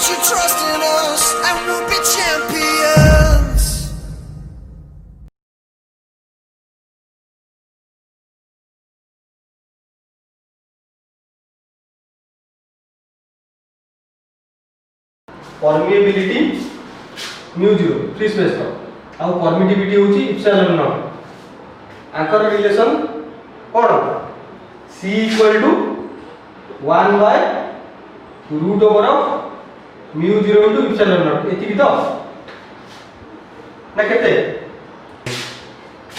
your trust in us and we'll be champions. Permeability mu zero free space का आउ permittivity होची epsilon not आकर relation कोन c equal to 1 by root over of mu zero into epsilon not एतिकी तो ना केते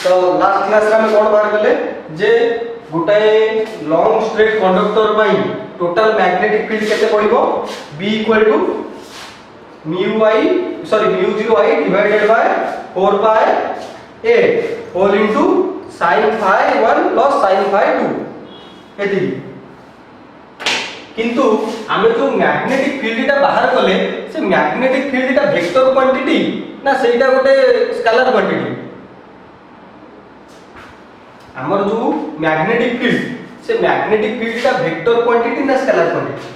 तो लास्ट क्लास रे हम कोन बाहर करले जे गोटाए long straight conductor by total magnetic field केते पड़िबो b equal to mu zero i divided by 4 by 8 whole into sin phi 1 plus sin phi 2 एति किंतु आमे जो मैग्नेटिक फील्ड टा बाहर कले से मैग्नेटिक फील्ड टा वेक्टर क्वांटिटी ना सेटा गोटे स्केलर क्वांटिटी हमर जो मैग्नेटिक फील्ड से मैग्नेटिक फील्ड टा वेक्टर क्वांटिटी ना स्केलर क्वांटिटी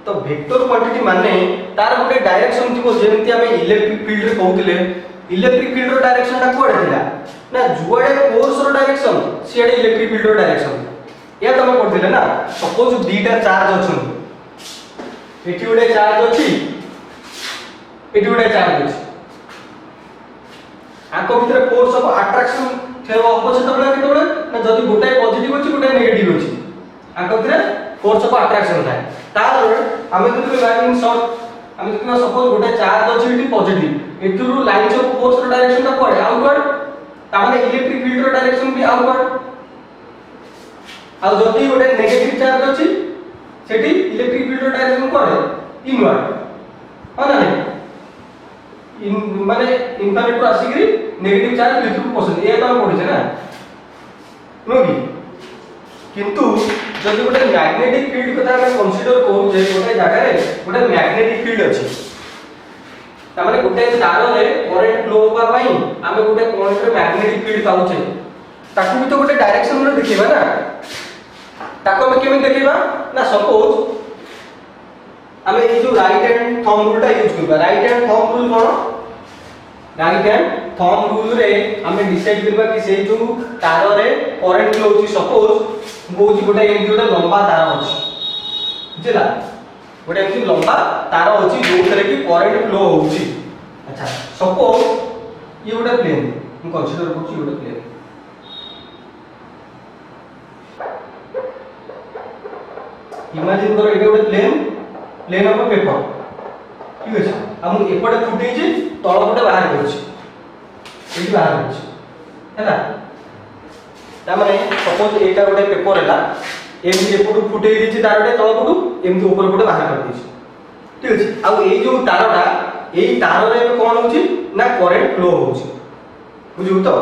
तो वेक्टर क्वांटिटी माने तार गोटे डायरेक्शन थिबो जेमति हमें इलेक्ट्रिक फील्ड रे कहउतिले इलेक्ट्रिक फील्ड रो डायरेक्शन ता कोडे थिला ना जुआडे फोर्स रो डायरेक्शन सियाडे इलेक्ट्रिक फील्ड रो डायरेक्शन या तमे पढथिले ना सपोज दीटा चार्ज अछन एठी गोटे चार्ज अछि एठी गोटे चार्ज अछि आको भितरे फोर्स ऑफ अट्रैक्शन थेबो अपोजिट तबला केतबले ना जदी गोटे पॉजिटिव अछि गोटे नेगेटिव अछि आको भितरे फोर्स ऑफ अट्रैक्शन थाए तार हमें जदी लाइन शॉर्ट हमें जदी सपोज गोटे चार्ज अछि इटी पॉजिटिव एथुरु लाइन ऑफ फोर्स रो डायरेक्शन ता पड़े आउटवर्ड ता माने इलेक्ट्रिक फील्ड रो डायरेक्शन भी आउटवर्ड आ जदी गोटे नेगेटिव चार्ज अछि सेठी इलेक्ट्रिक फील्ड रो डायरेक्शन करे इनवर्ड हो ना नहीं इन माने इनफिनिटी आसीकरी नेगेटिव चार्ज भितर पसंद ए तो पड़े छै ना नोगी किंतु जदि गोटे मैग्नेटिक फील्ड कथा हम कंसीडर करू जे गोटे जगह रे गोटे मैग्नेटिक फील्ड अछि ता माने गोटे तार रे करंट फ्लो होबा पई हमें गोटे पॉइंट रे मैग्नेटिक फील्ड पाउछे ताकू भी तो गोटे डायरेक्शन रे देखिबा ना ताको हम केमे देखिबा ना सपोज हमें ए जो राइट हैंड थंब रूल टा यूज करबा राइट हैंड थंब रूल कोन राइट हैंड थंब रूल रे हमें डिसाइड करबा कि से जो तार रे करंट फ्लो होची सपोज बोजी गोटे एमती गोटे लंबा तार अछि बुझला गोटे एमती लंबा तार अछि जो थरे कि करंट फ्लो होची अच्छा सपोज ये गोटे प्लेन हम कंसीडर करछि गोटे प्लेन इमेजिन करो एटा गोटे प्लेन ऑफ पेपर ठीक अछि हम एपटे फुटै छी तळ पटे बाहर करछि एठी बाहर करछि हैला ता माने सपोज एटा गोटे पेपर हैला एमती एपटू फुटै दिछि तारटे तळ पटू एमती ऊपर पटे बाहर कर दिछि ठीक अछि आ एई जो तारटा एई तार रे कोन होछि ना करंट फ्लो होछि बुझु तो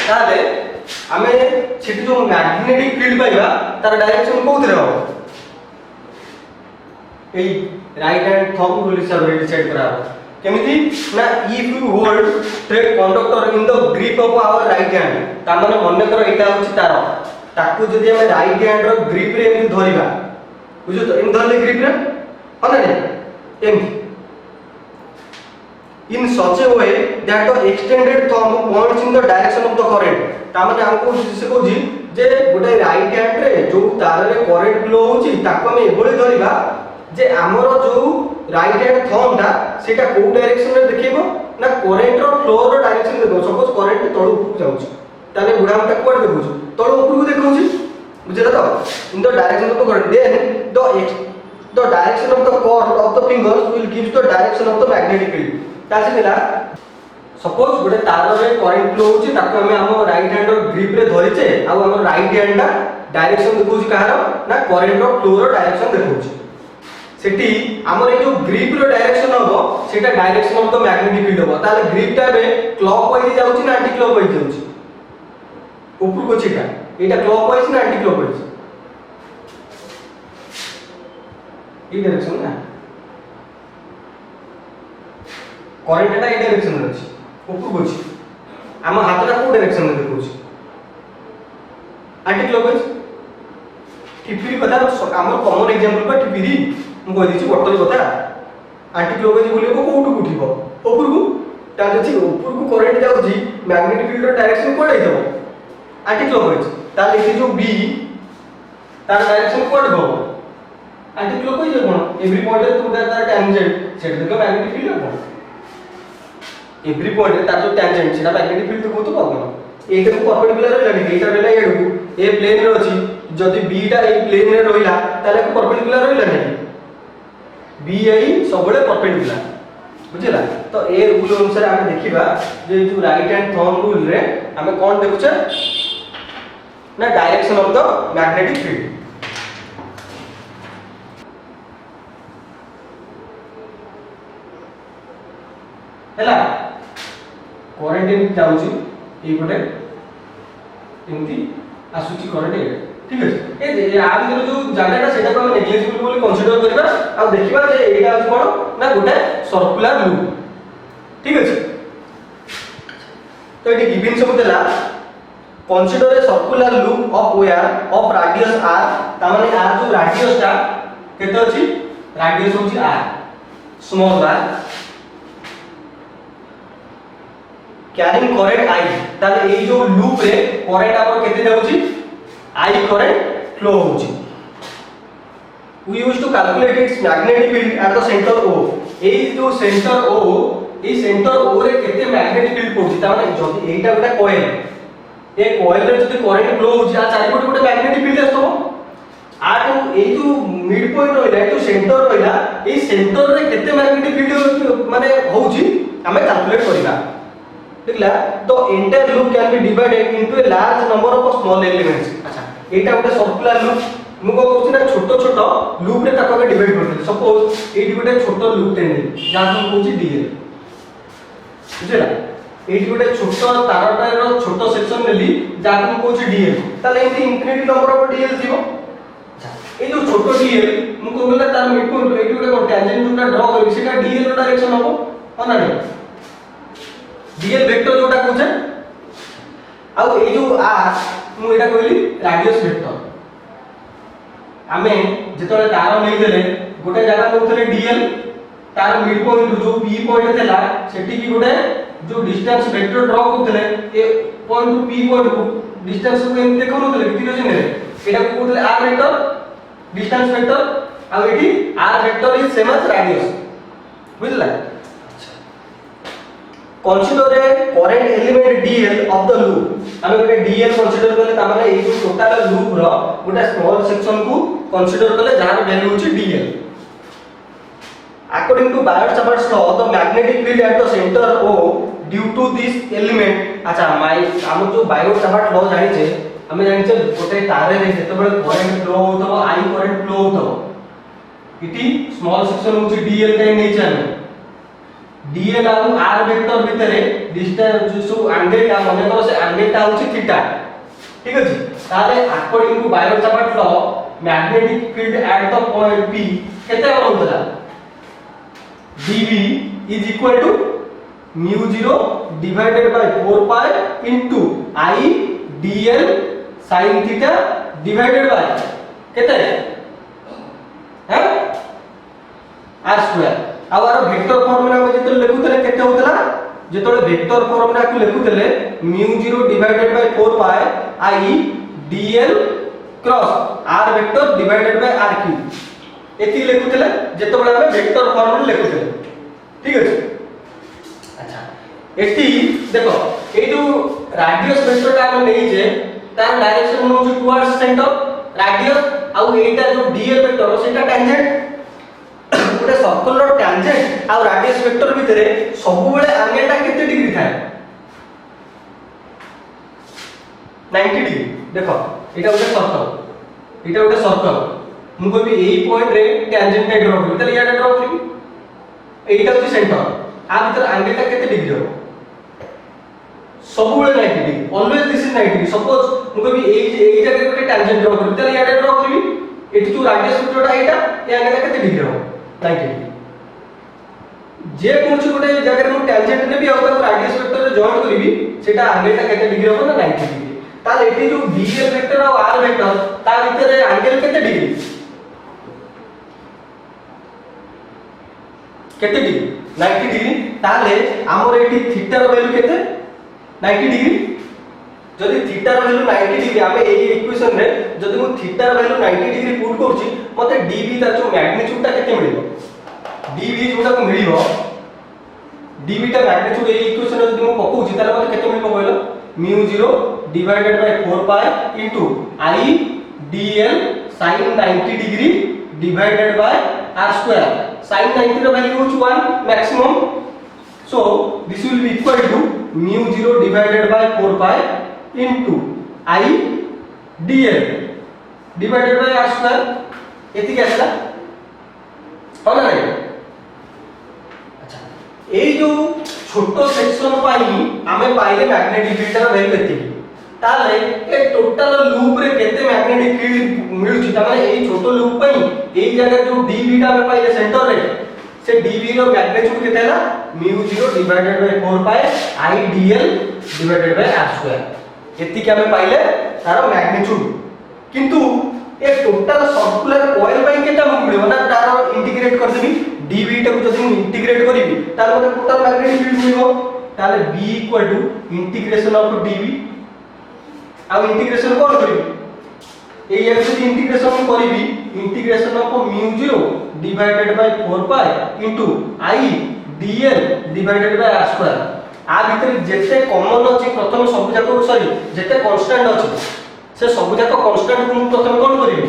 ताले हमें छिटी जो मैग्नेटिक फील्ड पाइबा तार डायरेक्शन कोथरे हो एई राइट हैंड थंब रूल हिसाब रे डिसाइड करा केमिति ना if you hold straight conductor in the grip of our right hand ता माने मने करो एटा होछि तार ताकू जदी हम राइट हैंड रो ग्रिप रे एमि धरिबा बुझु तो एमि धरले ग्रिप रे हने ने एमि in such a way that the extended thumb points in the direction of the current ता माने हमको से कहूजी जे गोटे राइट हैंड रे जो तार रे करंट फ्लो होची ताको हम एबोले धरिबा जे हमरो जो राइट हैंड थंब ता सेटा को डायरेक्शन रे देखिबो ना करंट रो फ्लो रो डायरेक्शन देखो सपोज करंट तळु ऊपर जाउची ताले बुढा हम ताको कोड देखौची तळु ऊपर को देखौची बुझला तो in the direction of the current then the direction of the cord of the fingers will gives the direction of the magnetic field तासे मिला सपोज गोटे तार रे करंट फ्लो होची ताको हमें हम राइट हैंड रो ग्रिप रे धरिचे आ हम राइट हैंड दा डायरेक्शन देखौची कहारो ना करंट रो फ्लो रो डायरेक्शन देखौची सेठी हमर ए जो ग्रिप रो डायरेक्शन होबो सेटा direction of the magnetic field होबो ताले ग्रिप टा बे क्लॉकवाइज जाउची ना एंटी क्लॉकवाइज जाउची ऊपर को छिटा एटा क्लॉकवाइज ना एंटी क्लॉकवाइज ई डायरेक्शन ना करंट टा ई डायरेक्शन रे अछि ऊपर को छी हम हाथ टा को डायरेक्शन रे देखौची एंटी क्लॉकवाइज ठिपिरी कथा आम कमन एग्जांपल पर ठिपिरी मु कहि दिछि बोतल कथा आंटी क्लॉक बुले को कोठु उठिबो ऊपर को तार अछि ऊपर को करंट जाउछि मैग्नेटिक फील्ड रो डायरेक्शन कोड आइतो आंटी क्लॉक अछि तार एठी जो बी तार डायरेक्शन कोड गो आंटी क्लॉक होई जे कोन एवरी पॉइंट टू तार टेंजेंट सेट देखो मैग्नेटिक फील्ड हो एवरी पॉइंट तार जो टेंजेंट सेटा मैग्नेटिक फील्ड को तो पाबो एटा को परपेंडिकुलर रहला एटा रहला एडू ए प्लेन रे अछि जदि बी टा ए प्लेन रे रहिला ताले को परपेंडिकुलर रहिला नै बी आई सबले परपेंडिकुलर बुझिला तो ए रूल अनुसार हम देखिबा जे जो राइट हैंड थंब रूल रे हमें कोन देखुछे ना direction of the magnetic field हैला करंट इन जाउची ए गोटे एमती आसुची करंट ठीक है ए आ भीतर जो जागाटा सेटा को हम नेग्लिजिबल बोली कंसीडर करबा आ देखिबा जे एटा अछि कोन ना गोटे सर्कुलर लूप ठीक अछि तो एटी गिवन सब देला consider a circular loop of wire of radius r ता माने r जो रेडियस ता केते अछि रेडियस होछि r small r carrying current i ताले ए जो लूप रे करंट हमर केते जाउछि I current flow होची we used to calculate its magnetic field at the center O ए जो center O ए center O रे केते magnetic field पड़छि ता माने जदि एटा गोटा कॉइल ए कॉइल रे जदि करंट फ्लो होछि आ चारि पटे गोटे magnetic field आस्तबो आ जो ए जो मिड पॉइंट रहला जो सेंटर रहला ए सेंटर रे केते magnetic field माने होछि हमें कैलकुलेट करिबा देखला तो entire loop can be divided into a large number of small elements अच्छा एटा गोटे सर्कुलर लूप मु को कहउछि ना छोटो छोटो लूप रे ताको डिवाइड करते सपोज एटी गोटे छोटो लूप टे नै जा हम कहउछि डीएल बुझला एटी गोटे छोटो तारटा रो छोटो सेक्शन नेली जा हम कहउछि डीएल ताले एटी इनफिनिटी नंबर ऑफ डीएल थिबो अच्छा ए जो छोटो डीएल मु कहउला तार मिड पॉइंट एटी गोटे टेंजेंट जोटा ड्रा करबी सेटा डीएल रो डायरेक्शन हबो हो ना नै डीएल वेक्टर जोटा कहउछे आ ए जो आर मु एटा कहली रेडियस वेक्टर हमें जेतले तार नै देले गोटे जगह नउथले डीएल तार मिड पॉइंट जो पी पॉइंट थेला सेठी की गोटे जो डिस्टेंस वेक्टर ड्रा करथले A point to P point को डिस्टेंस को एम देखौ नथले किलो जने एटा को कहथले आर वेक्टर डिस्टेंस वेक्टर आ एठी R vector is same as radius बुझला consider a current element dl of the loop हमें गोटे dl कंसीडर करले त माने ए जो टोटल लूप रो गोटे स्मॉल सेक्शन को कंसीडर करले जार वैल्यू होची dl according to Biot-Savart's law the magnetic field at the center O due to this element अच्छा हम जो Biot-Savart law जानि छे हमें जानि छे गोटे तारे रे जते बळे करंट फ्लो होतबो I करंट फ्लो होतबो इटी स्मॉल सेक्शन होची dl काई नै छे हमें dl और r वेक्टर भितरे डिस्टेंस जो सब एंगल का मने करो से एंगल ता होची थीटा ठीक अछि ताले according to Biot Savart law magnetic field at the point p केते होतला dv is equal to μ0 divided by 4 pi into i dl sin theta divided by केते है r स्क्वायर आवर वेक्टर फॉर्मूला में जेते लिखुतले केते होतला जेतोले वेक्टर फॉर्मूला को लिखुतले μ0 divided by 4 pi i dl cross r vector divided by r cube एती लिखुतले जेतोले हम वेक्टर फॉर्मूला लिखुतले ठीक अछि अच्छा एती देखो ए जो रेडियस वेक्टर का हम नै जे तार डायरेक्शन नो टुवर्ड्स सेंटर रेडियस आ एटा जो dl वेक्टर सेटा टेंजेंट गोटे सर्कल रो टेंजेंट आ रेडियस वेक्टर भितरे सब बेले एंगलटा केते डिग्री थाए 90 डिग्री देखो एटा गोटे सर्कल मु कहबी एई पॉइंट रे टेंजेंट नै ड्रा करबी तले याडा ड्रा करबी एटा होची सेंटर आ भितर एंगलटा केते डिग्री हो सब बेले 90 degree always this is 90 degree suppose मु कहबी एई जगह गोटे टेंजेंट ड्रा करबी तले याडा ड्रा करबी एटी जो रेडियस वेक्टरटा एटा ए एंगलटा केते डिग्री हो 90 डिग्री जे कोनसी गोटे जगह मु टेंजेंट ने भी आउ रेडियस वेक्टर रे जॉइन करबी सेटा एंगलटा केते डिग्री हो ना 90 डिग्री ताले एठी जो dl वेक्टर और r वेक्टर ता भितर एंगल केते डिग्री केते डिग्री 90 डिग्री ताले हमर एठी थीटा रो वैल्यू केते 90 डिग्री जदि थीटा रो वैल्यू 90 डिग्री आमे एही इक्वेशन रे जदि मु थीटा रो वैल्यू 90 डिग्री पुट करछि मते dv तार जो मैग्नीट्यूड ता केते मिलिबो dv जोटा को मिलिबो dv ता मैग्नीट्यूड एही इक्वेशन रे जदि मु पकोछि ताले मते केते मिलिबो कहलो mu 0 divided by 4 pi into I dl sin 90 degree divided by r square sin 90 ର value is 1 maximum so this will be equal to mu 0 divided by 4 pi into I dl divided by r square एति के आसला हो ना नहीं अच्छा एई जो छोटो सेक्शन पाई हमें पाइले मैग्नेटिक फील्ड रा वैल्यू एति ताले ए टोटल लूप रे केते मैग्नेटिक फील्ड मिलुची ता माने एई छोटो लूप पई एई जगह जो dv टा हमें पाइले सेंटर रे से dv रो मैग्नीट्यूड केते हला mu 0 divided by 4 pi I dl divided by r square एति के हमें पाइले तारो मैग्नीट्यूड किंतु ए टोटल सर्कुलर कॉइल पई केटा मिलबो ना तारो इंटीग्रेट कर देबी dv टा को जदि इंटीग्रेट करिवि तार मते टोटल मैग्नेटिक फील्ड मिलबो ताले b equal to integration of dv आ इंटीग्रेशन कोन करिवि एई एक जदि इंटीग्रेशन करिवि integration of mu 0 divided by 4 pi into I dl divided by r square आ भीतर जेते कॉमन अछि प्रथम सब जाको सॉरी जेते कांस्टेंट अछि से सब जाको कांस्टेंट को प्रथम कोन करिवि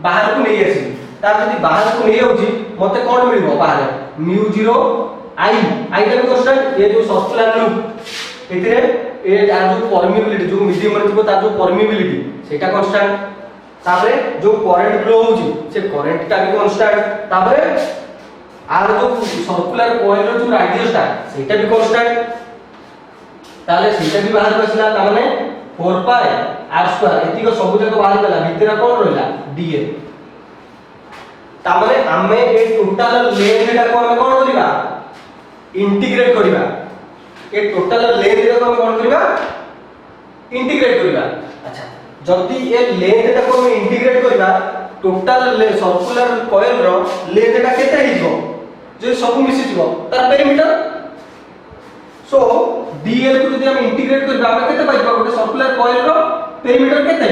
बाहर को नै आसी तार जदि बाहर को नै आउची मते कोन मिलबो बाहर mu 0 I टा भी कांस्टेंट ये जो सर्कुलर लूप एथिरे ए आ जो परमिबिलिटी जो मीडियम रे थिबो ता जो परमिबिलिटी सेटा कांस्टेंट तापरे जो करंट फ्लो होउची से करंट ता भी कांस्टेंट तापरे आर जो सर्कुलर कॉइल रो जो रेडियस ता सेटा भी कांस्टेंट ताले सेटा भी बाहर बसला ता माने 4 पाई r स्क्वायर एति को सब जगह बाहर गला भीतर कोन रहला dl ता माने हमें ए टोटल लेंथ टा को हमें कोन करिबा इंटीग्रेट करिबा ए टोटल लेंथ टा को हम कोन करिबा इंटीग्रेट करिबा अच्छा जदी ए लेंथ टा को हम इंटीग्रेट करिबा टोटल सर्कुलर कॉइल रो लेंथ टा केते हिजो जे सब मिसि जिवो तार पेरीमीटर सो dl को जदी हम इंटीग्रेट करिबा हम केते पाइबा गोटे सर्कुलर कॉइल रो पेरीमीटर केते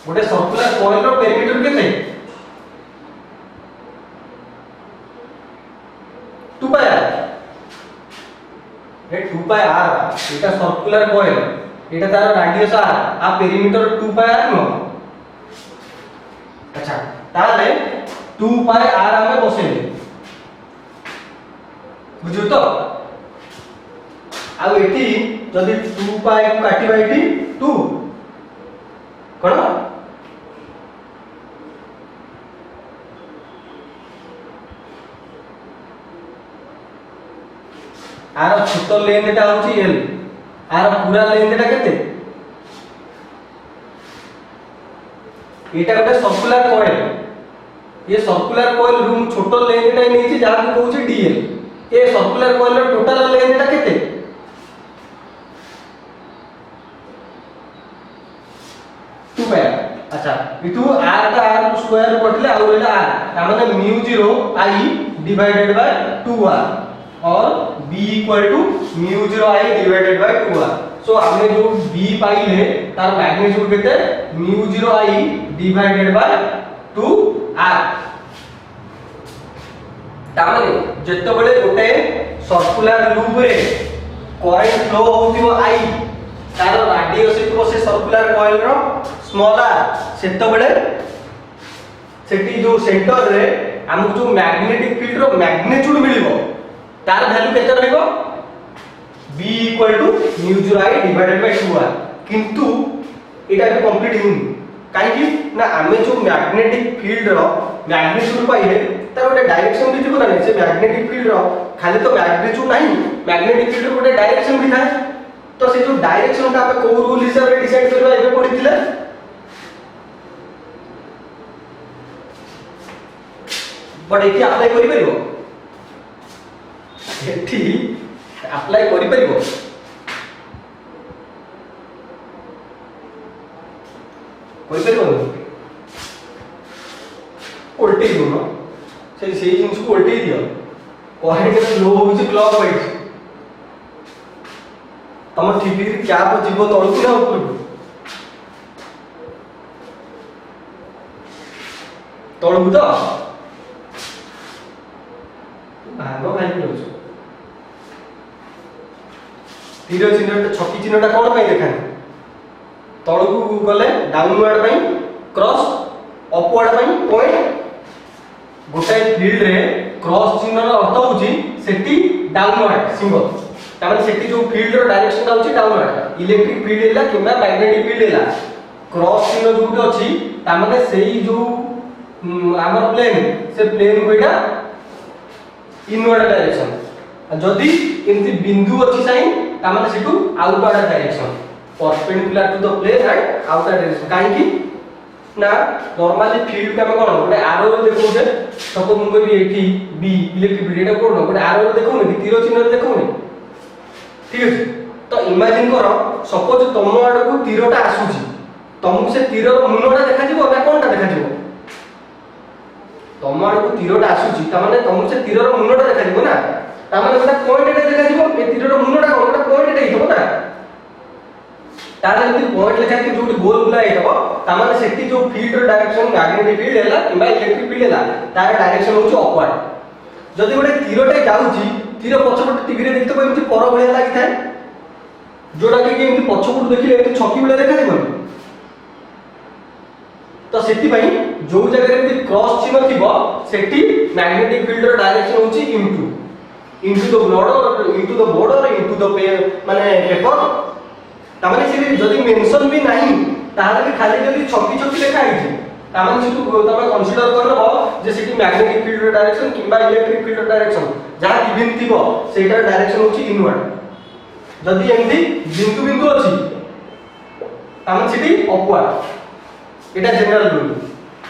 गोटे सर्कुलर कॉइल रो पेरीमीटर केते 2 पाई r ए 2 पाई r एटा सर्कुलर कॉइल एटा तार रेडियस r आ पेरीमीटर 2 पाई r नो अच्छा ताले 2 पाई r हमें बसेले बुझु तो आ एठी जदी 2 पाई को काटिबा एठी 2 कोन आर छोटो लेंथ टा होची l आर पूरा लेंथ टा केते एटा गोटे सर्कुलर कॉइल ये सर्कुलर कॉइल रूम छोटो लेंथ टा नेछि जहा को कहउची dl ए सर्कुलर कॉइल रो टोटल लेंथ टा केते 2 पाई अच्छा इतु r टा r स्क्वायर कटले आ रहला r ता माने mu 0 I divided by 2r और b equal to mu 0 I divided by 2r so हमने जो b पाइले तार मैग्नीट्यूड केते mu 0 I divided by 2r तामाने जत्तो बळे गोटे सर्कुलर लूप रे करंट फ्लो होतिबो I तार रेडियस इतबो से सर्कुलर कॉइल रो स्मॉल r सेत्तो बळे सेटी जो सेंटर रे हमकु जो मैग्नेटिक फील्ड रो मैग्नीट्यूड मिलिबो तार वैल्यू केते रहइबो b equal to mu 0 I divided by 2r किंतु एटा भी कंप्लीट हिन काहे कि ना हमें जो मैग्नेटिक फील्ड रो मैग्नीट्यूड पाइले तार गोटे डायरेक्शन भी थिबो ना से मैग्नेटिक फील्ड रो खाली तो मैग्नीट्यूड नहीं मैग्नेटिक फील्ड रो गोटे डायरेक्शन भी थाए तो से जो डायरेक्शन का हमें को रूल हिसाब रे डिसाइड करबा एबे पडिथिले बट एठी अप्लाई करि परिबो एठी अप्लाई करि परिबो कोई परिबो उल्टे दोनो से जिनिस को उल्टे दियो करंट फ्लो होउची क्लॉकवाइज तम टीवी क्या जीव तलू ना ऊपर तलू तो भाग खाई तीर चिन्ह छकी चिन्हटा कौन देखा तलू गले डाउनवर्ड क्रॉस अपवर्ड पॉइंट गोटाए फील्ड रे क्रॉस चिन्ह अर्थ होची सेठी डाउनवर्ड सिंबल ताମାନେ सेठी जो फील्ड रो डायरेक्शन ता होची डाउनवर्ड इलेक्ट्रिक फील्ड हैला किबा मैग्नेटिक फील्ड हैला क्रॉस चिन्ह जोटी अछि ताମାନେ सेही जो हमर प्लेन से प्लेन कोइटा इनवर्ड डायरेक्शन जदी एंती बिंदु अछि साइन ताମାନେ सेटू outward direction perpendicular to the plane and outward direction काहे की ना नॉर्मली फील्ड का कोन गोटे आरो देखौ जे सपोज हम कहबी एठी बी इलेक्ट्रिक फील्ड एटा कोन गोटे आरो देखौ ने तीर चिन्ह देखौ ने ठीक अछि तो इमेजिन करो सपोज तुम आड़ को तीरटा आसुची तुमको से तीर मुनटा देखा जिवो ना कोनटा देखा जिवो तुम आड़ को तीरटा आसुची त माने तुमको से तीर मुनटा देखा जिवो ना त माने गोटे पॉइंट एटा देखा जिवो ए तीर मुनटा कोन गोटे पॉइंट एटा हिथबो ना तार यदि पॉइंट लेखा कि जोटी गोल बुला हेतबो त माने सेठी जो फील्ड रो डायरेक्शन मैग्नेटिक फील्ड हैला किबा इलेक्ट्रिक फील्ड हैला तार डायरेक्शन होची अपवर्ड जदि गोटे तीरटे जाउची तीर पछपट टीवी रे देखतो एमति पर भलिया लागि थाए जोडा कि एमति पछपट देखिले एमति छकी भलिया देखा दिबो तो सेठी भाई जो जगह रे एमति क्रॉस चिन्ह थिबो सेठी मैग्नेटिक फील्ड रो डायरेक्शन होची इनटू द ब्लड और इनटू द बोर्ड और इनटू द माने पेपर तामाने से जदि मेंशन भी नाही ताहाले भी खाली जदि छकी छकी लेखा आइछि तामाने सेटू तमे कंसीडर करबो जे सेठी मैग्नेटिक फील्ड रो डायरेक्शन किबा इलेक्ट्रिक फील्ड रो डायरेक्शन जहा गिवन थिबो सेटा डायरेक्शन होची इनवर्ड जदि एंदी बिंदु बिंदु अछि तामाने सेठी अपवर्ड एटा जनरल रूल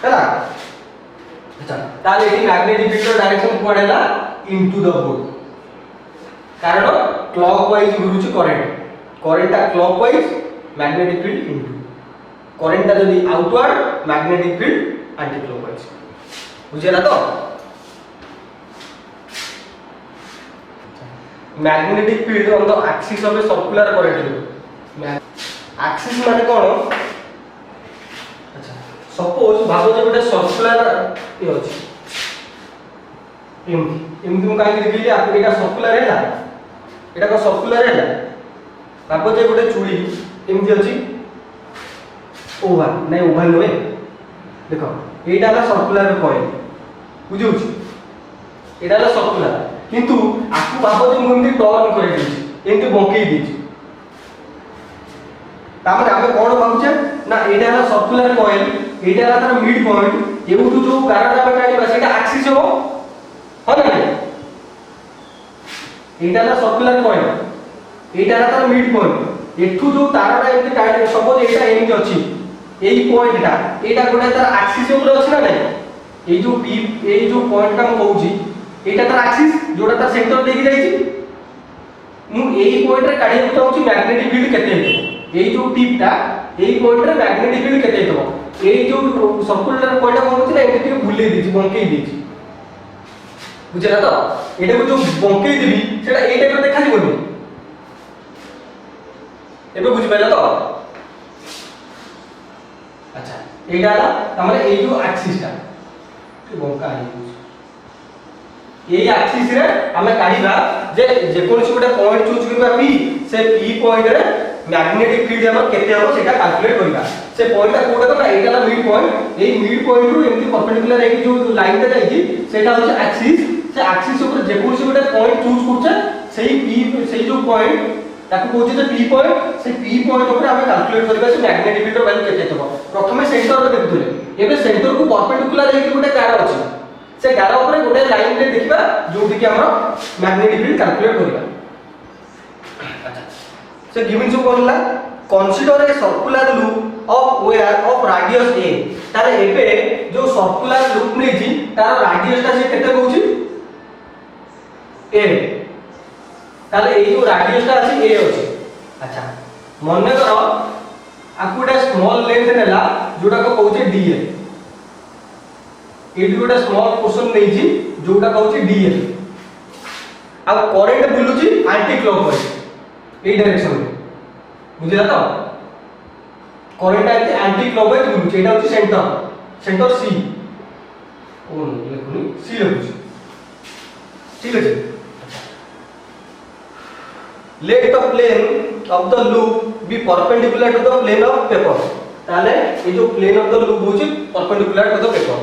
हैला अच्छा ताले एठी मैग्नेटिक फील्ड रो डायरेक्शन पडेला इनटू द बोर्ड कारण क्लॉकवाइज घुरुची current clockwise magnetic field into current जदि outward magnetic field anti clockwise बुझेला तो magnetic field on the axis of a circular current axis माने कोन अच्छा सपोज भाबो जे गोटे सर्कुलर ए अछि एमती मु काहे देखिली आपन एटा सर्कुलर हैला एटा को सर्कुलर हैला भाबो जे गोटे चूड़ी एमती अछि ओवल नै ओवल होए देखो एटा ला सर्कुलर कॉइल बुझुछ एटा ला सर्कुलर किंतु आकु भाबो जे मु एमती टर्न करे दिछि एमती बंकेई दिछि तापर आमे कोन भाबुछे ना एटा ला सर्कुलर कॉइल एटा ला तार मिड पॉइंट एउटु जो गारटा बे काढिबा सेटा एक्सिस हो हो ना एटा ला सर्कुलर कॉइल एटा ला तार मिड पॉइंट एठु जो तारटा एमती काढि सपोज एटा एमती अछि एई पॉइंटटा एटा गोटे तार एक्सिस ऊपर अछि ना नै एई जो पी एई जो पॉइंट का हम कहूची एटा तार एक्सिस जोटा तार सेंटर देकी जाईची मु एई पॉइंट रे काढि चाहूची मैग्नेटिक फील्ड केते हेतो एई जो टिपटा एई पॉइंट रे मैग्नेटिक फील्ड केते हेतो एई जो सर्कुलर पॉइंट का कहूची ना एटा के भुले दिछि बंकेई दिछि बुझला तो एटा को जो बंकेई देबी सेटा एई टाइप रे देखा जिवो एबे बुझ पाइला तो अच्छा एटा ला हमरे ए जो एक्सिस ता तो बंका हे ए एक्सिस रे हमें काढिबा जे कोनसी गोटे पॉइंट चूज करबा पी से पी पॉइंट रे मैग्नेटिक फील्ड हमर केते हो सेटा कैलकुलेट करबा से पॉइंट ता कोडा तो एटा ला mid point a mid point रु एमती परपेंडिकुलर एक जो लाइन ता जाईची सेटा होचे एक्सिस से एक्सिस ऊपर जे कोनसी गोटे पॉइंट चूज करछे सेही पी सेही जो पॉइंट ताको कहउचे जे पी पॉइंट से पी पॉइंट ऊपर हमें कैलकुलेट करबा से मैग्नेटिक फील्ड वैल्यू केते हेतबो प्रथमे सेंटर रे देखुतले एबे सेंटर को परपेंडिकुलर एक गोटे गार अछि से गार ऊपर गोटे लाइन रे देखिबा जोठी कि हमर मैग्नेटिक फील्ड कैलकुलेट करबा अच्छा से गिवन जो कहला consider a circular loop of wire of radius a तारे एबे जो सर्कुलर लूप नै छी तार रेडियस ता से केते कहउची a ताले ए जो रेडियस ता अछि a अछि अच्छा मन करो आकुडा स्मॉल लेंथ नेला जोटा को कहउचे डीएल एटी गोटे स्मॉल पोर्शन नै छी जोटा कहउचे डीएल आ करंट बुलुची एंटी क्लॉकवाइज ए डायरेक्शन में बुझिला तो करंट एंटी क्लॉकवाइज बुलुची एटा होची सेंटर सी ओ लेखुनी सी लेखुची ठीक है let the plane of the loop be perpendicular to the plane of paper ताले ये जो plane of the loop होची perpendicular to the paper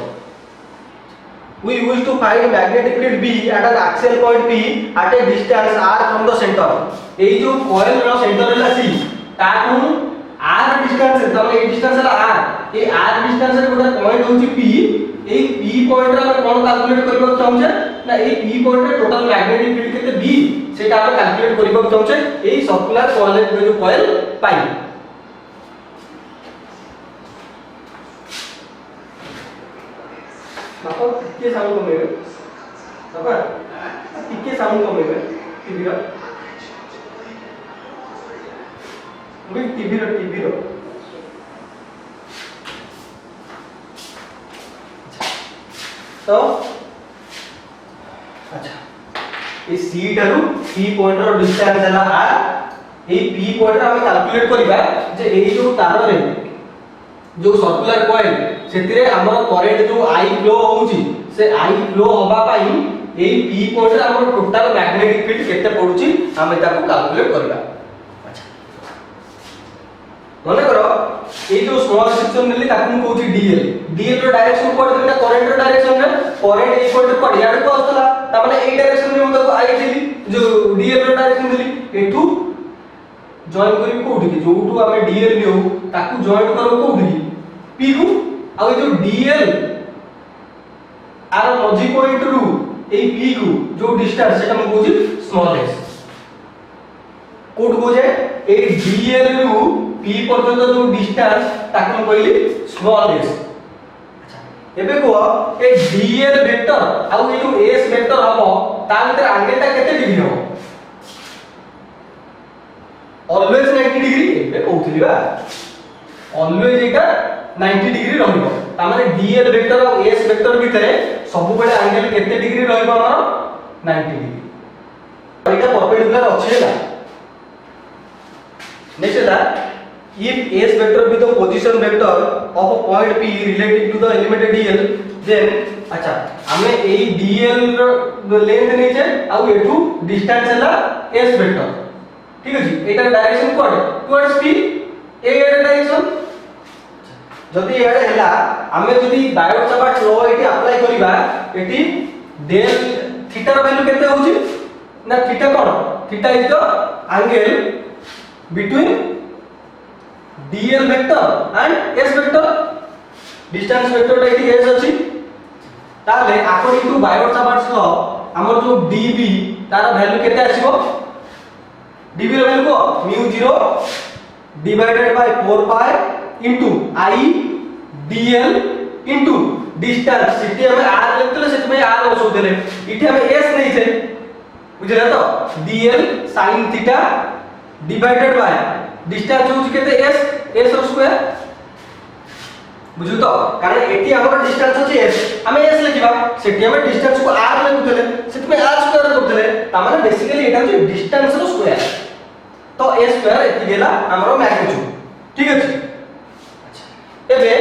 we used to find magnetic field B at an axial point P at a distance r from the center ये जो coil रो center ହେଲା C ताकू r distance तमे ए distance ହେଲା r ए r distance रे गोटे point होची P ए P point रे हम कोन कैलकुलेट करबा चाहूचे ना ए P point रे टोटल मैग्नेटिक फील्ड केते B सेटा हम कैलकुलेट करबा चाहूचे ए सर्कुलर कॉइल जो कॉइल पाई बापा कितने साउंड कमेबे बापा कितने साउंड कमेबे टीवी रो मुझे टीवी रो तो अच्छा ए सी ठारू P पॉइंट रो डिस्टेंस हला r ए P पॉइंट हम कैलकुलेट करबा जे ए जो तार रे जो सर्कुलर कॉइल सेतिरे हमर करंट जो I फ्लो होउची से I फ्लो होबा पाई ए P पॉइंट रे हमर टोटल मैग्नेटिक फील्ड केते पडुची हम ताको कैलकुलेट करबा अच्छा मने करो ए जो स्मॉल सेक्शन नेली ताकू कहउची डीएल रो डायरेक्शन कोड देना करंट रो डायरेक्शन रे करंट ए कोड कोड याड को आस्तला ता माने ए डायरेक्शन रे मतो आई देली जो डीएल रो डायरेक्शन देली एठू जॉइन करी कोठी के जोठू हमें डीएल लियो ताकू जॉइन करो कोठी पी को आ जो डीएल आर मझी पॉइंट रु ए पी को जो डिस्टेंस सेटा हम कहउची स्मॉल एस कोड को जे ए डीएल रु P पर्यंत जो डिस्टेंस ताकू हम कहली स्मॉल s अच्छा एबे को ए dl वेक्टर आ ए जो s वेक्टर हबो ता भीतर एंगल ता केते डिग्री हो ऑलवेज 90 डिग्री एबे कहउथली बा ऑलवेज एटा 90 डिग्री रहइबो ता माने dl वेक्टर और s वेक्टर भीतर सब बेले एंगल केते डिग्री रहइबो हमर 90 डिग्री एटा परपेंडिकुलर अछि होला नेक्स्ट है if s vector be the position vector of a point P related to the element dl then अच्छा हमें ए dl रो लेंथ नै छै आ एठू डिस्टेंस हला s वेक्टर ठीक अछि एटा डायरेक्शन कोड टुवर्ड्स P ए डायरेक्शन जदी एडे हला हमें जदी बायोट साबाट लॉ एटी अप्लाई करिबा एटी del थीटा रो वैल्यू केते होछि ना theta cone theta is the angle between dl vector and s vector distance vector टा इति s अछि ताले अकॉर्डिंग टू बायोट-सावर्ट्स लॉ हमर जो db तार वैल्यू केते आसीबो db रो वैल्यू को μ0 divided by 4 pi into i dl into distance सिटी हमें r लेतले सेत में r ओसो देले इथे हमें s नै छै बुझले तो dl sin theta divided by distance use केते s रो स्क्वायर बुझु तो कारण एटी हमर डिस्टेंस अछि s हमें s लिखिबा सेटी हमें डिस्टेंस को r लेकुतले सेत में r स्क्वायर करतले ता माने बेसिकली एटा अछि डिस्टेंस रो स्क्वायर तो a स्क्वायर एति गेला हमरो मैग्नीट्यूड ठीक अछि अच्छा एबे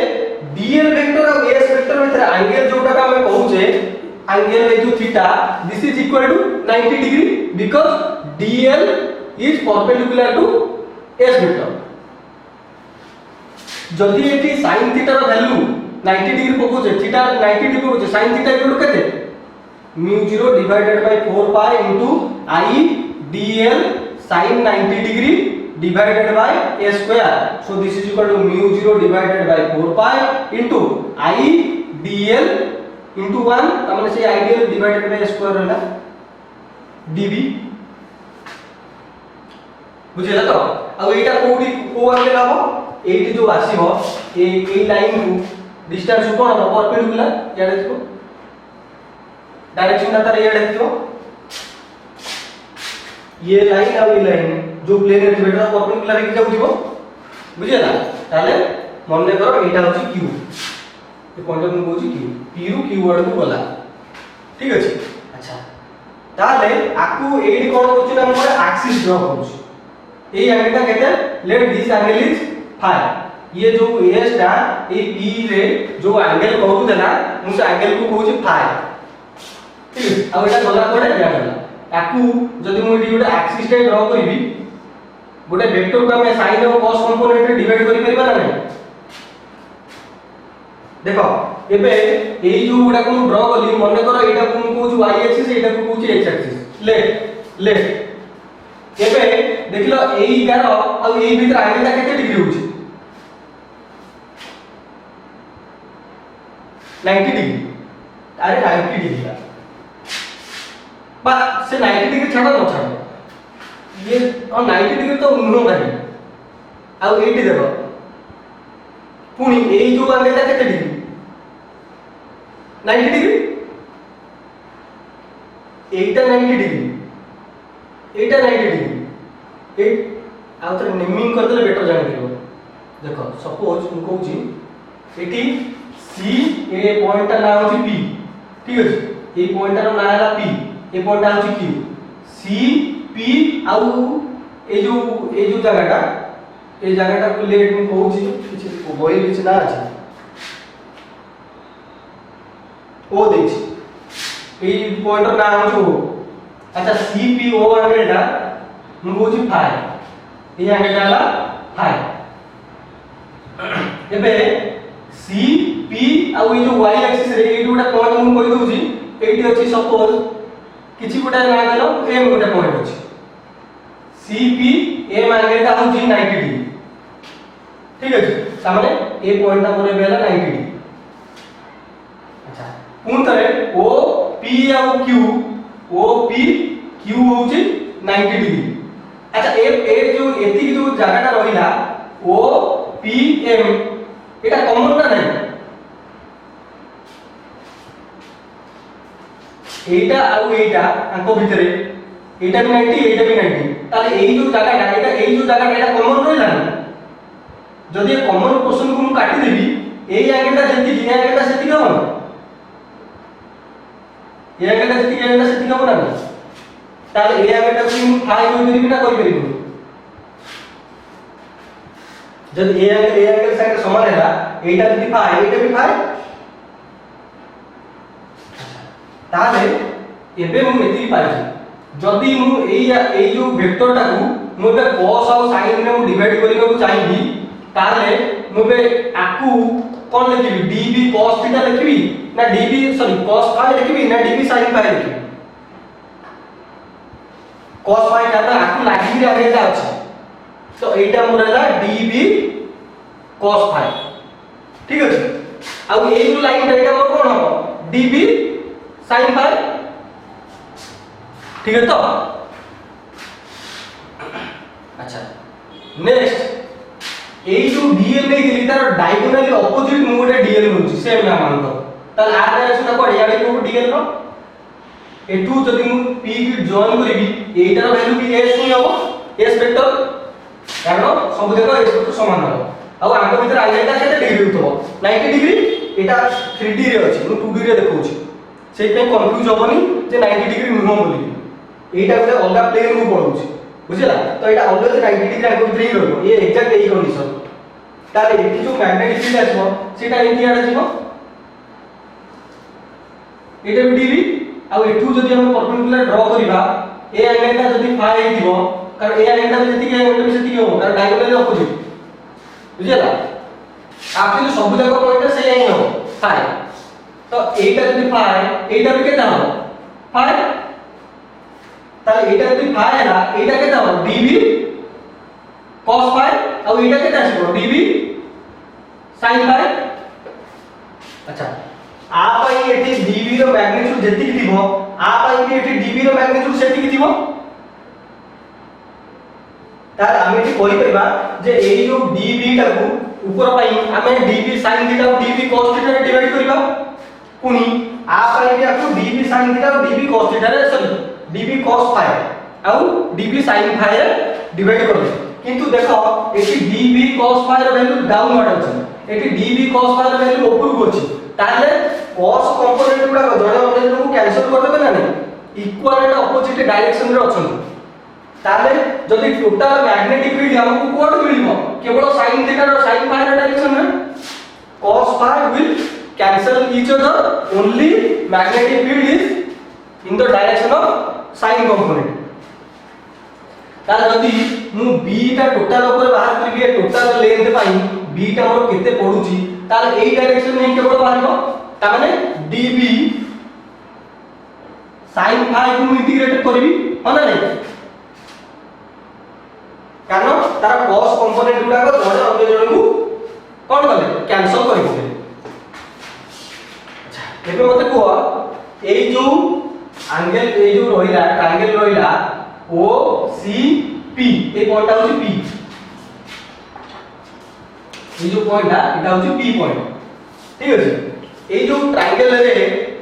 dl वेक्टर और s वेक्टर भीतर एंगल जोटा का हमें कहूचे एंगल वे जो theta this is equal to 90 degree because dl is perpendicular to s vector जदी एटी sin थीटा रो वैल्यू 90 डिग्री पकोचे थीटा 90 डिग्री पकोचे sin थीटा इक्वल टू केते μ0 divided by 4 pi into i dl sin 90 degree divided by a square so this is equal to μ0 divided by 4 pi into i dl into 1 त माने से ideal divided by square रहला dv बुझिला तो अब एटा कोडी को एंगल हबो एटी जो आसीबो ए लाइन को डिस्टेंस कोन हबो परपेंडिकुलर याडे देखो डायरेक्शन तार याडे देखो ये लाइन और ये लाइन जो प्लेन है बेटा परपेंडिकुलर के जाउ दिबो बुझिला ताले मन कर एटा होची क्यू ए पॉइंट को कहूची क्यू पी रु क्यू आड़ को गला ठीक अछि अच्छा ताले आकु एडी कोन करछु ना हमर एक्सिस ड्रा करछु ए एंगल ता केते let this angle is phi ये जो एस टा ए पी रे जो एंगल कहू देला मु से एंगल को कहूची फाई ठीक अछि अब एटा गला कोडे या गला आकु जदि मु एडी गोटे एक्सिस टा ड्रा करबी गोटे वेक्टर को हम sin और cos कंपोनेंट रे डिवाइड करि परिबा ना नहीं देखो एबे एई जो गुडा को ड्रा करली मन करो एटा को कहू y एक्सिस एटा को कहू x एक्सिस लेट एबे देखलो एई गार आ एई भीतर एंगल ता केते डिग्री होची 90 डिग्री अरे 90 डिग्री बा से 90 डिग्री छाड़ो न छाड़ो ये और 90 डिग्री तो नुनो नहीं आ 80 देखो पुनी एई जो एंगल ता केते डिग्री 90 डिग्री एटा 90 डिग्री एटा 90 डिग्री ए आ तो नेमिंग कर देले बेटर जानि दियो देखो सपोज हम कहूची एटी सी ए पॉइंट ता नाम होची पी ठीक अछि ए पॉइंट ता नाम हैला पी ए पॉइंट ता होची क्यू सी पी आउ ए जो जगहटा को लेट में कहूची किछि बोई किछि ना अछि ओ देखि ए पॉइंट ता नाम होची ओ अच्छा सी पी ओ एंगल ता हम कहूची फाई ए एंगल ता फाई एबे सी पी आउ ए जो y एक्सिस रे एटी गोटा पॉइंट हम कहि दउची एटी अछि सपोज किछि गोटा ना गेलो एम गोटा पॉइंट अछि सी पी एम एंगल ता होची 90 डिग्री ठीक अछि सामने ए पॉइंट ता मोरे बेला 90 डिग्री अच्छा पुन तरे ओ पी आउ क्यू ओ पी क्यू होची 90 डिग्री अच्छा ए जो एति जो जगहटा रहिला ओ पी एम एटा कॉमन ना नहीं एटा आउ एटा आंको भितरे एटा भी 90 एटा भी 90 ताले एई जो जगहटा एटा कॉमन रहिला ना जदि कॉमन पोर्शन को हम काटी देबी एई एंगलटा जेति ए एंगलटा सेति हो ना ए एंगलटा जेति एंगलटा सेति हो ना ताले ए एंगलटा को हम फाई कोइ परिबी ना कोइ परिबी जब ए एंगल साइड समान हैला एटा जदि फाई एटा भी फाई ताले एबे मु एति पाइछि जदि मु एई जो वेक्टरटा को मु बे cos और sin रे मु डिवाइड करिनो को चाहिबी ताले मु बे आकु कोन लिखिबी db cos थीटा लिखिबी ना db सॉरी cos फाई लिखिबी ना db sin फाई लिखिबी cos फाई का आकु लागि रे एटा अछि तो एटा मोर हला db cos फाई ठीक अछि आ ए जो लाइन एटा मोर कोन हो db sin फाई ठीक है तो अच्छा नेक्स्ट ए जो dl नै दिली तार डायगोनली ऑपोजिट मु गोटे dl होछि सेम ना मान को त आर रे सुना को याडे को dl नो एटू जदि मु p की जॉइन करबी एटार वैल्यू की s नै हो s वेक्टर कारण सब देखो s वेक्टर समान हो आ आंको भीतर आइलेटा केते डिग्री होतो 90 डिग्री एटा 3d रे अछि मु 2d रे देखौछि सेइ पे कंफ्यूज होबनी जे 90 डिग्री नुहो बोली एटा गोटे अलगा प्लेन को पढौछि बुझिला तो एटा ऑलवेज 90 डिग्री आंको भीतर ही रहबो ये एग्जैक्ट एई कंडीशन ताले एठी जो मैग्नेटिक फील्ड आछो सेटा एठी आडे जिवो एटा भी dv आ एठू जदि हम परपेंडिकुलर ड्रा करिबा ए एंगल ता जदि फाई दिवो कारण ए एंगल ता जति के एंगल सेति हो कारण डायगोनली ऑपोजिट बुझिला आपके जो सब जगह पॉइंट से यही हो फाई तो एटा जदि फाई एटा भी केता हो फाई ताले एटा जदि फाई हैला एटा केता हो dv cos फाई आ एटा केता आसीबो dv sin फाई अच्छा आ पई एठी dv रो मैग्नीट्यूड जेति कि दिबो आ पई भी एठी dv रो मैग्नीट्यूड सेति कि दिबो तार आमे एठी कहि परबा जे एई जो dv टा को ऊपर पई आमे dv sin थीटा और dv cos थीटा रे डिवाइड करबा पुनी आ पई भी आपको dv sin थीटा और dv cos थीटा रे सॉरी dv cos फाई आउ dv sin फाई रे डिवाइड करबे किंतु देखो एटी db cos phi ର वैल्यू डाउनवर्ड अछि एटी db cos phi ର वैल्यू ऊपर अछि ताले cos कंपोनेंट गुडा जणे अन्य जणକୁ कैंसिल कर देबे ना नहीं इक्वल एंड अपोजिट डायरेक्शन रे अछन ताले जदि टोटल मैग्नेटिक फील्ड हमको कोड मिलिबो केवल sin थीटा और sin phi ର डायरेक्शन में cos phi will cancel each other only magnetic field is in the direction of sin component ताले जदि मु b टा टोटल ऊपर बाहर करबी टोटल लेंथ पाई b टा मोर केते पडुची ताले एई डायरेक्शन में केवल बाहरबो ता माने db sin phi को इंटीग्रेट करबी होना नहीं कारण तार cos कंपोनेंट गुडा को जणे अन्य जणକୁ कोन गले कैंसिल करि देबे अच्छा एबे मते को एई जो एंगल एई जो रहिला ट्रायंगल रहिला ओ सी पी ए पॉइंट होची पी ए जो पॉइंट है एटा होची पी पॉइंट ठीक अछि ए जो ट्रायंगल रे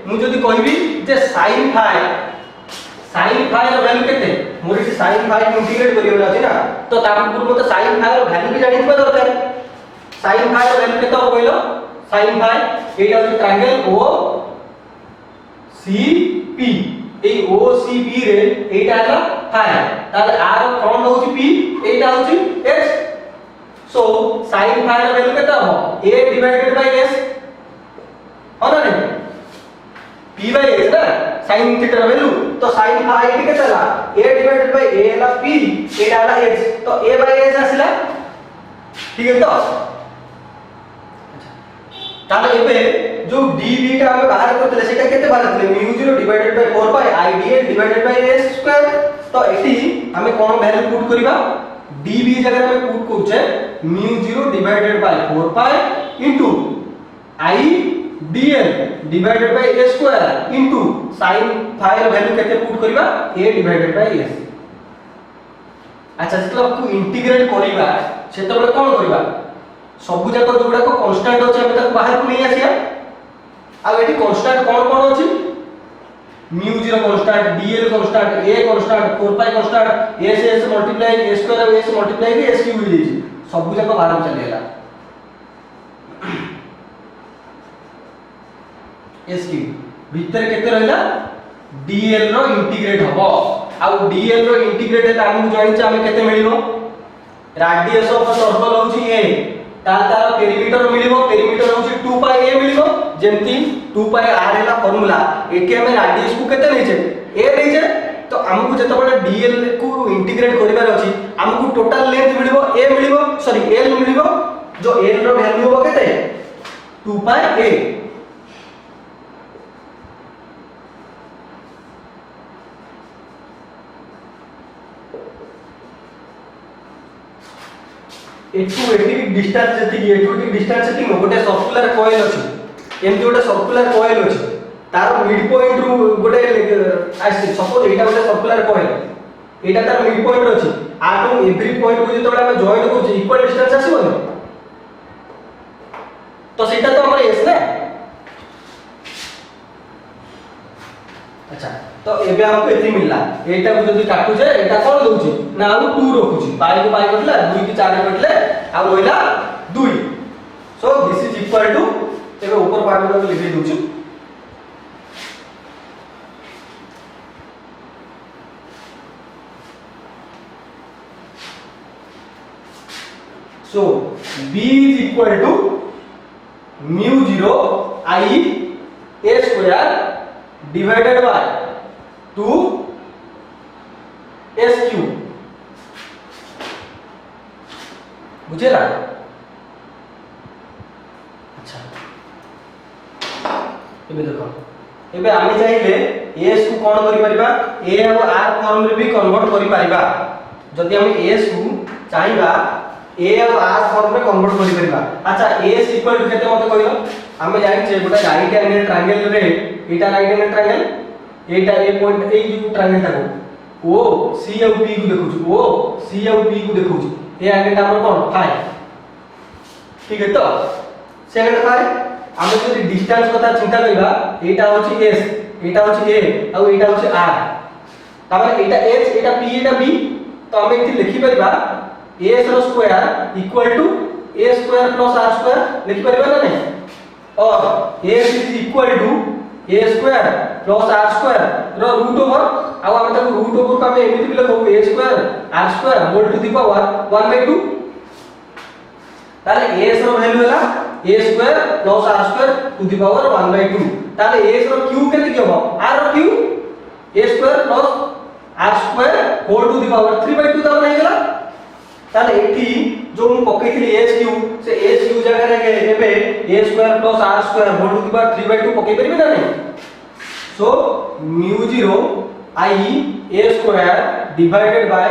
मु जदी कहबी जे sin phi ର वैल्यू केते मोर इसे sin phi को इंटीग्रेट करियो अछि ना तो ता पूर्व मते sin phi रो वैल्यू भी जानिबा दरकार sin phi रो वैल्यू केते हो कहलो sin phi एटा होची ट्रायंगल ओ सी पी ए ओ सी पी रे एटा हला फाइ ताले आर फ्रंट होची पी एटा होची एच सो sin phi रो वैल्यू केते हो a डिवाइडेड बाय s होना नहीं p बाय h ना sin थीटा रो वैल्यू तो sin phi एटी केते हला a डिवाइडेड बाय a हला p एटा हला h तो a बाय h आसिला ठीक है तो ताले एबे जो dv टा हम बाहर करतले सेटा केते बाहर करतले μ0 divided by 4 pi idl divided by s square तो एटी हमें कोन वैल्यू पुट करिबा dv जगह में पुट करछे μ0 divided by 4 pi into idl divided by s square into sin phi र वैल्यू केते पुट करिबा a डिवाइडेड बाय s अच्छा जेतला को इंटीग्रेट करिबा सेते बळे कोन करिबा सब जाक जोडा को कांस्टेंट अछि हम ताको बाहर को नै आसिया आ एटी कांस्टेंट कोन अछि μ0 constant dl constant a constant 4 pi constant s multiply a square s multiply s cube हो जाई सब जाक बाहर चलेला s क्यूब भीतर केते रहला dl रो इंटीग्रेट हबो आ dl रो इंटीग्रेट है हमहु जानि छ हमें केते मिलिबो रेडियस ऑफ सर्कल होची a तार पेरीमीटर मिलिबो पेरीमीटर होची 2 पाई a मिलिबो जेमति 2 पाई r हैला फार्मूला एके हमें रेडियस को केते नै छै a नै छै तो हमकु जते बडे dl को इंटीग्रेट करिबार अछि हमकु टोटल लेंथ मिलिबो a मिलिबो सॉरी l मिलिबो जो l रो वैल्यू हो केते 2 पाई a एटू एटी डिस्टेंस जति एटू की डिस्टेंस जति गोटे सर्कुलर कॉइल अछि एमति गोटे सर्कुलर कॉइल अछि तार मिड पॉइंट रु गोटे आसी सपोज एटा गोटे सर्कुलर कॉइल एटा तार मिड पॉइंट अछि आ टू एवरी पॉइंट को जतोडा हम जॉइन करछि इक्वल डिस्टेंस आसीबो न तो सेटा तो हमर एस ना अच्छा तो एबे हमको एति मिलला एटा को जदी काटू जे एटा कोन दोछि ना हम 2 रखुछि पाई को पाई कटला 2 की 4 कटले आ रोइला 2 so this is equal to एबे ऊपर पार्ट को लिखि दोछि सो b is equal to μ0 I a square divided by 2 s cube बुझेला अच्छा एबे देखो एबे आमी चाहिले s को कोन करि परिबा a और r फॉर्म रे भी कन्वर्ट करि परिबा जदि हम s को चाहिबा a और r फॉर्म में कन्वर्ट करि परिबा अच्छा s इक्वल टू केते मते कहियो हम जानि छै गोटा राइट एंगल ट्रायंगल रे एटा right angle triangle Etah A point A जो ट्रायंगल ताको ओ c और p को देखु ओ c और p को देखु ए एंगल ता हमर कोन फाई ठीक है तो सेकंड फाई हम जदि डिस्टेंस कथा चिंता करिबा एटा होची s एटा होची a और एटा होची r तापर एटा h एटा p एटा b तो हम एठी लिखि परिबा एस रो square equal to a square plus r square लिखि परिबा ना नहीं और s is equal to a square plus r square रो रूट ओवर आ हम ताको रूट ओवर को हम एमिति भी लिखो a square r square whole to the power 1/2 ताले एस रो वैल्यू होला a square plus r square to the power 1/2 ताले एस रो क्यू केते कि हो आर रो cube a square plus r square whole to the power 3/2 ताले नहीं गेला ताले एठी जो मु पकेइथिली एच क्यू से एच क्यू जगह रे एबे a square plus r square whole to the power 3/2 पकेइ परिबे ना नहीं so mu 0 i a square divided by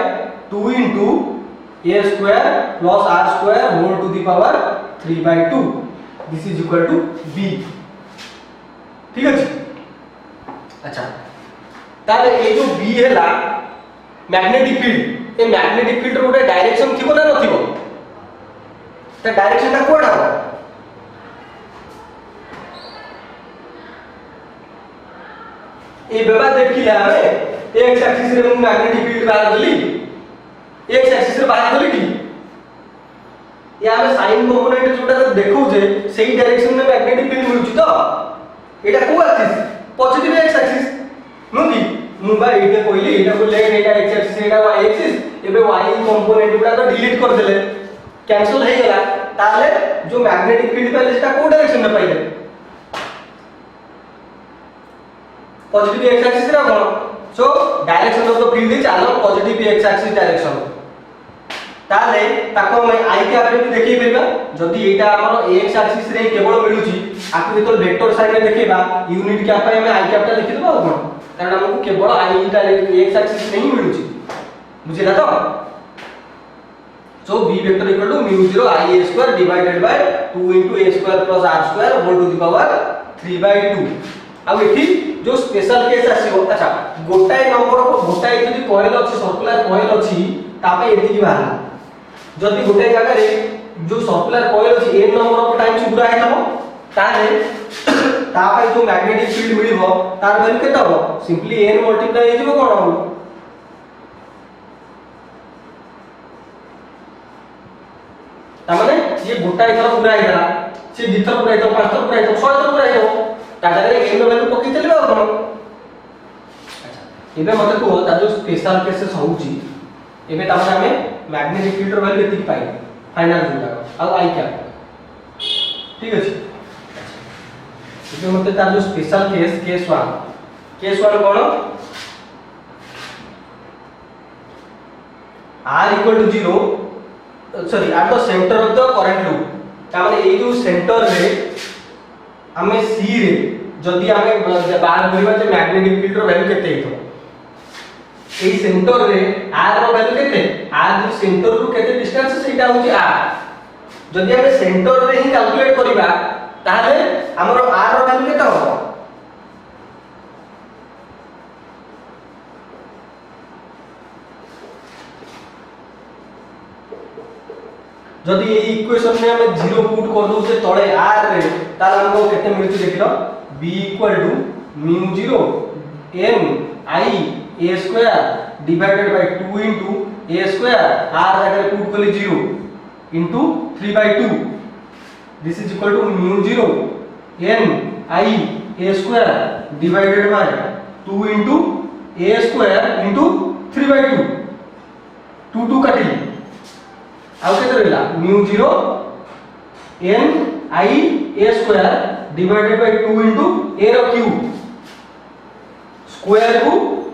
2 into a square plus r square whole to the power 3/2 this is equal to B ठीक है अच्छा ताले ए जो बी हैला मैग्नेटिक फील्ड ए मैग्नेटिक फील्ड रो गोटे डायरेक्शन थिबो ना नथिबो ता डायरेक्शन ता कोडा हो ए बेबा देखिला हमें एक्स एक्सिस रे मैग्नेटिक फील्ड बाहर देली एक्स एक्सिस रे बाहर देली कि या हमें साइन कंपोनेंट जोटा देखौ जे सेही डायरेक्शन में मैग्नेटिक फील्ड मिलुची तो एटा को एक्सिस पॉजिटिव एक्स एक्सिस नो कि मु बा एटा कहली एटा को लेट एटा एक्स एक्सिस एटा वाई एक्सिस एबे वाई कंपोनेंट गुडा तो डिलीट कर देले कैंसिल हो गेला ताले जो मैग्नेटिक फील्ड पाइले सेटा को डायरेक्शन में पाइले पॉजिटिव एक्स एक्सिस रा कोन so direction of the field is along positive x axis direction ताले ताको मैं आई के आगे भी देखि परबा जदी एटा हमर एक्स एक्सिस रे केवल मिलुची आकु तो वेक्टर साइन में देखिबा यूनिट क्या पाए मैं आई कैपिटल लिखि देबा कोन कारण हमको केवल आई टा एक्स एक्सिस नहीं मिलुची बुझिला तो so b vector equal to mu 0 i a square divided by 2 into a square plus r square whole to the power 3/2 अब एठी जो स्पेशल केस आसीबो अच्छा गोटाय नंबर को गोटाय जदी कॉइल अछि सर्कुलर कॉइल अछि तापे एठी की बाहर जदी गोटाय जगह रे जो सर्कुलर कॉइल अछि n नंबर ऑफ टाइम्स पूरा हेतबो ताले तापे जो मैग्नेटिक फील्ड मिलिबो तार वैल्यू केता हो सिंपली n मल्टीप्लाई हेजिबो कोन हो तामाने ये गोटाय थर पूरा हेतला से दिथर पूरा हेतो पांच थर पूरा हेतो छय थर पूरा हेतो ता जगह रे n वैल्यू पकि चलिबो कोन अच्छा एबे मते को ता जो स्पेशल केसेस होउची एबे तामाने हमें मैग्नेटिक फील्ड रो वैल्यू केति पाई फाइनल जोटा आ आई क्या ठीक अछि एबे मते तार जो स्पेशल केस 1 कोन r equal to 0 sorry at the centre of the current loop ता माने ए जो सेंटर रे हमें सी रे जदी हमें बाहर करबा जे मैग्नेटिक फील्ड रो वैल्यू केते हेतो ए सेंटर रे r रो वैल्यू केते r जो सेंटर रो केते डिस्टेंस सेटा होची r जदी हमें सेंटर रे ही कैलकुलेट करबा ताले हमरो r रो वैल्यू केते हो जदी ए इक्वेशन में हमें 0 पुट कर दउ से तळे r रे ताले हमको केते मिलुची देखिलो b equal to mu 0 n i a square divided by 2 into a square r जगह पुट करली 0 into 3/2 this is equal to mu 0 n i a square divided by 2 into a square into 3/2 2 काटी आउ केते रहला mu 0 n i a square divided by 2 into a रो cube square को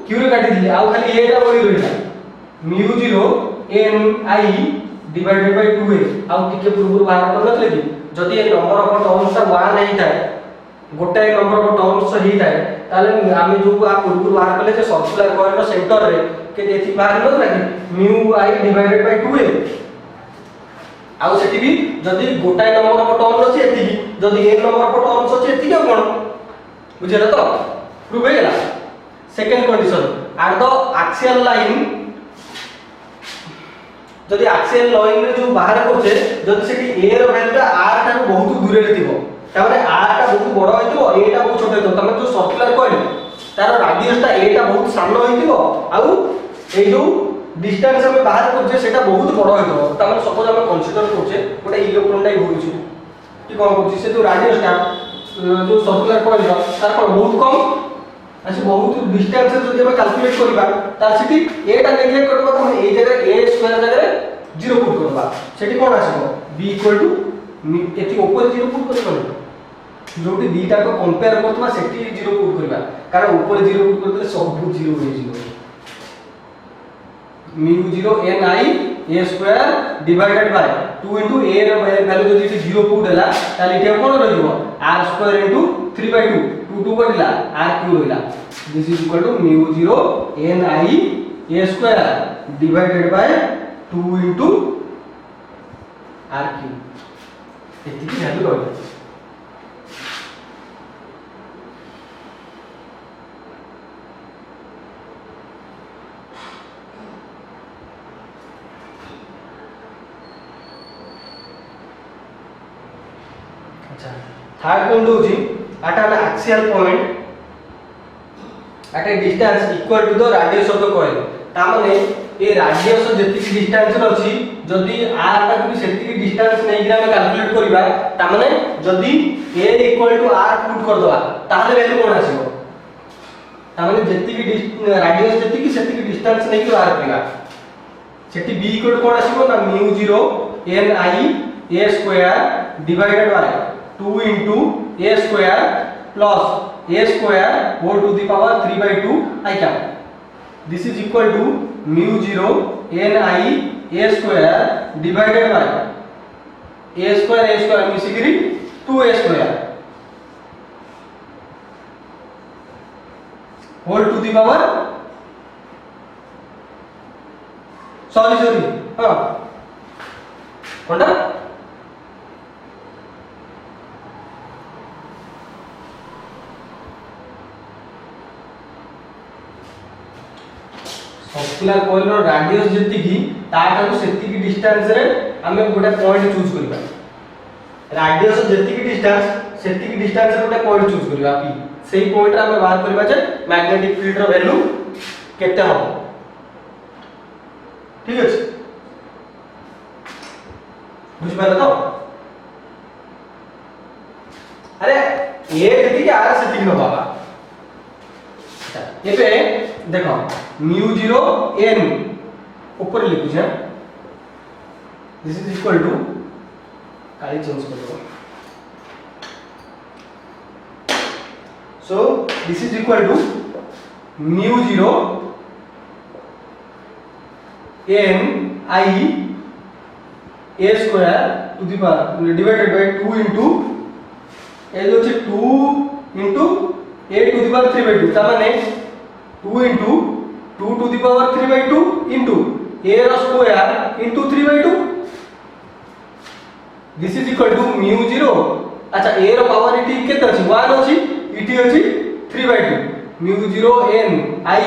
क्यू रे काटी दिले आउ खाली a टा बड़ी रहला mu 0 n i divided bye 2a आउ टिके पूर्व बाहर कर नथले कि जदी ए नंबर ऑफ टर्म्स 1 नहीं थाए गोटाय नंबर ऑफ टर्म्स ही थाए ताले आमे जो आ पूर्व बाहर करले जे सर्कुलर कॉइल रो सेंटर रे के देथि बाहर नथला कि mu i divided bye 2a आउ सेठी भी जदी गोटाय नंबर ऑफ टर्म्स अछि एति जदी n नंबर ऑफ टर्म्स अछि एति के कोन बुझिला तो प्रूव हे गेला second condition at the axial line जदी एक्सियल लाइन रे जो बाहर करछे जदी सेठी a रो वैल्यू r टा बहुत दूर रे थिबो तारे r टा बहुत बड़ होइतिबो a टा बहुत छोट होइतो तमे जो सर्कुलर कॉइल तार रेडियस टा a टा बहुत सानो होइतिबो आउ ए जो डिस्टेंस हम बाहर करछे सेटा बहुत बड़ होतो त हम सपोज हम कंसीडर करछे गोटे इलेक्ट्रॉन टाइप होउची कि कोन करछी से जो रेडियस टा जो सर्कुलर कॉइल तार कोन बहुत कम अछि बहुत डिस्टेंस जदि हम कैलकुलेट करबा तार सिटी a टा नेग्लेक्ट करबा त हम ए जगह a स्क्वायर जगह 0 पुट करबा सेठी कोन आसीबो b इक्वल टू एथि ऊपर 0 पुट करबा जोटी दीटा को कंपेयर करतबा सेठी 0 पुट करबा कारण ऊपर 0 पुट करले सब 0 हो जिवो mu 0 n I a square divided by 2 into a ର value যদি 0 পুট ହେଲା তাহলে এটা কোন রহিব r square into 3 by 2 2 2 কটিলা r cube হইলা this is equal to mu 0 n I a square divided by 2 into r cube এতিকি value রহিব third point होची at an axial point at a distance equal to the radius of the coil ता माने ए radius जति की distance अछि जदी r ता भी सेति की डिस्टेंस नै कि हम कैलकुलेट करबा ता माने जदी a equal to r put कर दवा ताले वैल्यू कोन आसीबो ता माने जति की रेडियस जति की सेति की डिस्टेंस नै कि r करबा सेति b इक्वल टू कोन आसीबो ना mu 0 n I a square divided by 2 into a square plus a square whole to the power 3 by 2 I cap. This is equal to mu 0 n I a square divided by a square basically 2a square whole to the power sorry हाँ कोणता circular coil रो radius जति की ताटा सेति की distance रे हमें गोटे point choose करबा रेडियस जति की डिस्टेंस सेति की डिस्टेंस रे गोटे पॉइंट चूज करबा p सेही पॉइंट रे हमें बाहर करबा जे मैग्नेटिक फील्ड रो वैल्यू केते हो ठीक अछि बुझ पाला तो अरे ये जति की r सेति की बाबा ये पे देखो mu 0 n ऊपर लिखु छै दिस इज इक्वल टू काली चेंज कर दो so this is equal to mu 0 n I a square to the power divided by 2 into ए जो 2 into a to the power 3 by 2 ता माने 2 into 2 to the power 3 by 2 into a row square into 3 by 2 this is equal to mu 0 अच्छा a row power इटी केते अछि 1 अछि इटी अछि 3 by 2 mu 0 n I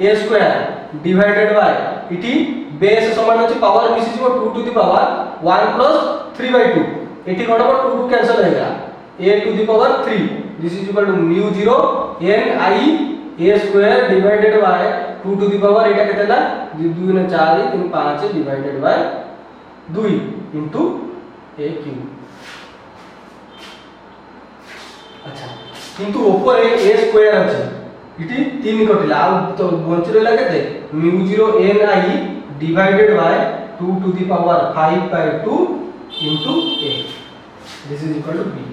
a square divided by इटी base समान अछि पावर मिसि जिवो 2 to the power 1 plus 3 by 2 इटी कोन पर 2 2 कैंसिल हो गया a to the power 3 this is equal to mu 0 n I a square divided by 2 to the power एटा केतेला 2 ने 4 3 5 divided by 2 into a cube अच्छा किंतु ऊपर a square अछि इटी 3 कटिला आ तो bunch रहला केते mu 0 n I divided by 2 to the power 5 by 2 into a this is equal to b